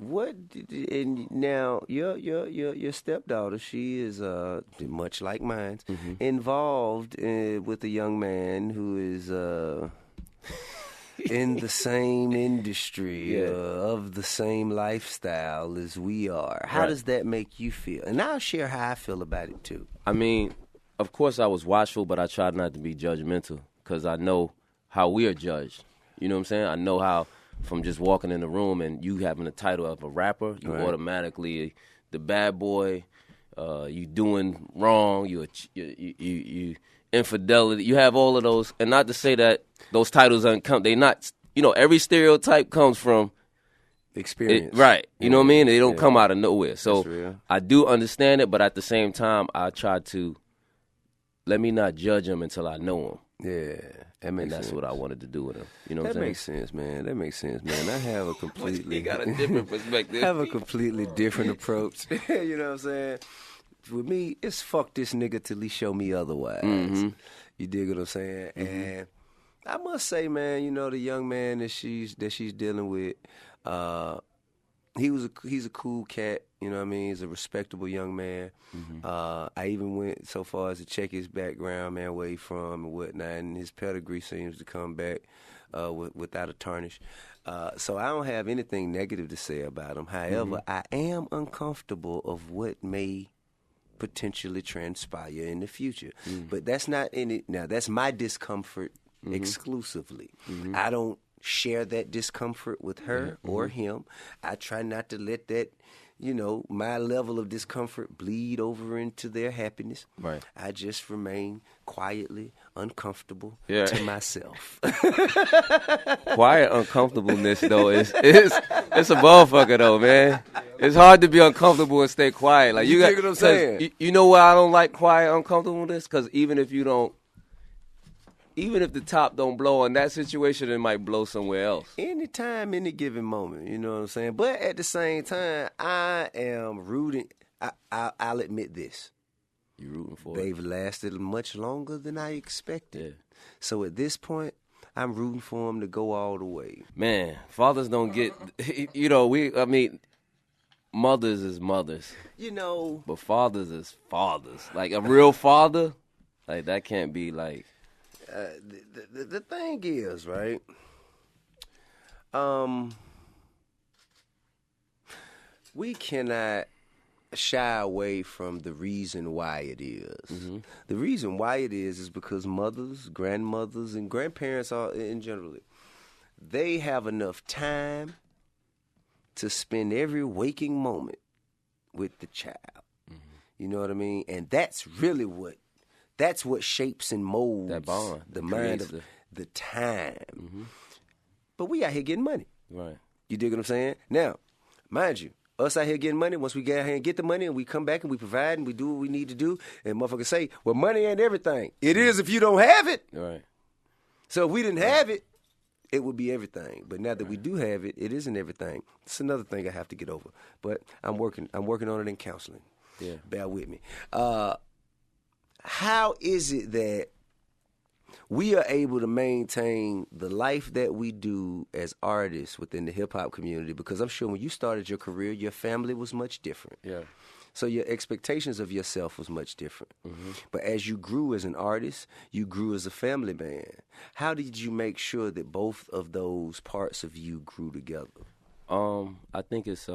And now your stepdaughter, she is much like mine, involved with a young man who is in the same industry, of the same lifestyle as we are. How does that make you feel? And I'll share how I feel about it too. I mean, of course I was watchful, but I tried not to be judgmental because I know how we are judged. You know what I'm saying? I know how from just walking in the room and you having the title of a rapper, you automatically the bad boy, you doing wrong, you infidelity. You have all of those, and not to say that those titles they not. You know, every stereotype comes from experience, right? You know what I mean? They don't come out of nowhere. So I do understand it, but at the same time, I try to let me not judge him until I know him. Yeah, that makes sense. That's what I wanted to do with him. You know what I'm saying? That makes sense, man. That makes sense, man. I have a completely he got a different perspective. I have a completely different approach. You know what I'm saying? With me, it's fuck this nigga till he show me otherwise. You dig what I'm saying? And I must say, man, you know, the young man that she's dealing with, he's a cool cat. You know what I mean? He's a respectable young man. I even went so far as to check his background, man, where he from and whatnot, and his pedigree seems to come back without a tarnish. So I don't have anything negative to say about him. However, I am uncomfortable of what may potentially transpire in the future. But that's not any. Now, that's my discomfort exclusively. I don't share that discomfort with her or him. I try not to let that, you know, my level of discomfort bleed over into their happiness. Right. I just remain quietly uncomfortable to myself. Quiet uncomfortableness, though, it's a motherfucker, though, man. It's hard to be uncomfortable and stay quiet. Like you get what I'm saying? You know why I don't like quiet uncomfortableness? Because even if the top don't blow in that situation, it might blow somewhere else. Anytime, any given moment, you know what I'm saying? But at the same time, I am rooting. I'll admit this. You rooting for They've lasted much longer than I expected. Yeah. So at this point, I'm rooting for them to go all the way. Man, fathers don't get, mothers is mothers. You know. But fathers is fathers. Like a real father, like that can't be like. The thing is, right? We cannot shy away from the reason why it is. The reason why it is because mothers, grandmothers, and grandparents are in general, they have enough time to spend every waking moment with the child. You know what I mean? And that's really what shapes and molds that bond, the mind of the time. But we out here getting money. Right. You dig what I'm saying? Now, mind you, us out here getting money, once we get out here and get the money and we come back and we provide and we do what we need to do, and motherfuckers say, well, money ain't everything. It is if you don't have it. Right. So if we didn't have it, it would be everything. But now that we do have it, it isn't everything. It's another thing I have to get over. But I'm working on it in counseling. Yeah. Bear with me. How is it that we are able to maintain the life that we do as artists within the hip-hop community? Because I'm sure when you started your career, your family was much different. Yeah. So your expectations of yourself was much different. But as you grew as an artist, you grew as a family man. How did you make sure that both of those parts of you grew together? I think it's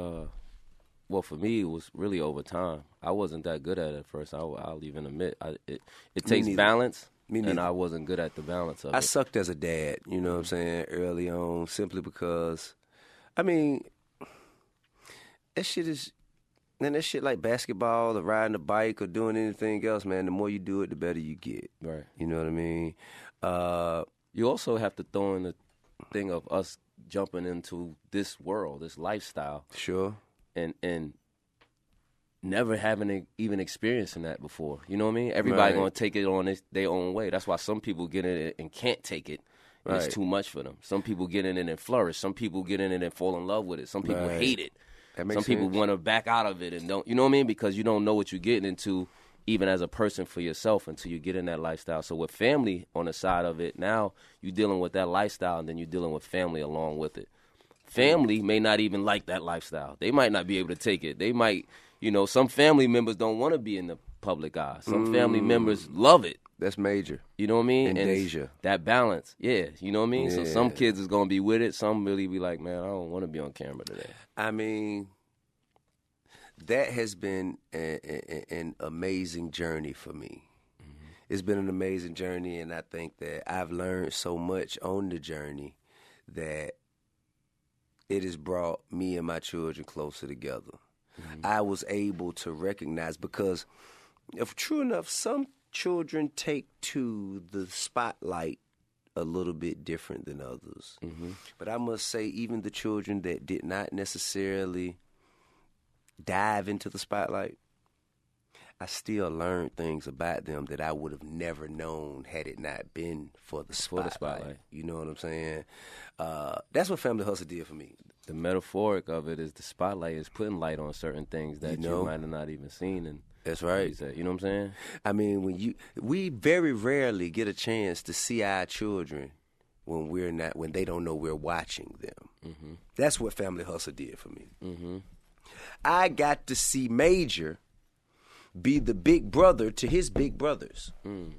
well, for me, it was really over time. I wasn't that good at it at first. I'll even admit. It takes balance, and I wasn't good at the balance of it. I sucked as a dad, you know what I'm saying, early on, simply because, I mean, that shit like basketball or riding a bike or doing anything else, man, the more you do it, the better you get. Right. You know what I mean? You also have to throw in the thing of us jumping into this world, this lifestyle. Sure. And never having even experiencing that before. You know what I mean? Everybody going to take it on their own way. That's why some people get in it and can't take it. And it's too much for them. Some people get in it and flourish. Some people get in it and fall in love with it. Some people hate it. Some people want to back out of it and don't. You know what I mean? Because you don't know what you're getting into even as a person for yourself until you get in that lifestyle. So with family on the side of it, now you're dealing with that lifestyle and then you're dealing with family along with it. family may not even like that lifestyle. They might not be able to take it. They might, some family members don't want to be in the public eye. Some family members love it. That's major. You know what I mean? And Deja. That balance. Yeah. You know what I mean? Yeah. So some kids is going to be with it. Some really be like, man, I don't want to be on camera today. I mean, that has been an amazing journey for me. Mm-hmm. It's been an amazing journey, and I think that I've learned so much on the journey that it has brought me and my children closer together. Mm-hmm. I was able to recognize, because if true enough, some children take to the spotlight a little bit different than others. Mm-hmm. But I must say, even the children that did not necessarily dive into the spotlight, I still learned things about them that I would have never known had it not been for the spotlight. You know what I'm saying? That's what Family Hustle did for me. The metaphoric of it is the spotlight is putting light on certain things that you might have not even seen. And that's right. You know what I'm saying? I mean, we very rarely get a chance to see our children when they don't know we're watching them. Mm-hmm. That's what Family Hustle did for me. Mm-hmm. I got to see Major be the big brother to his big brothers. Mm.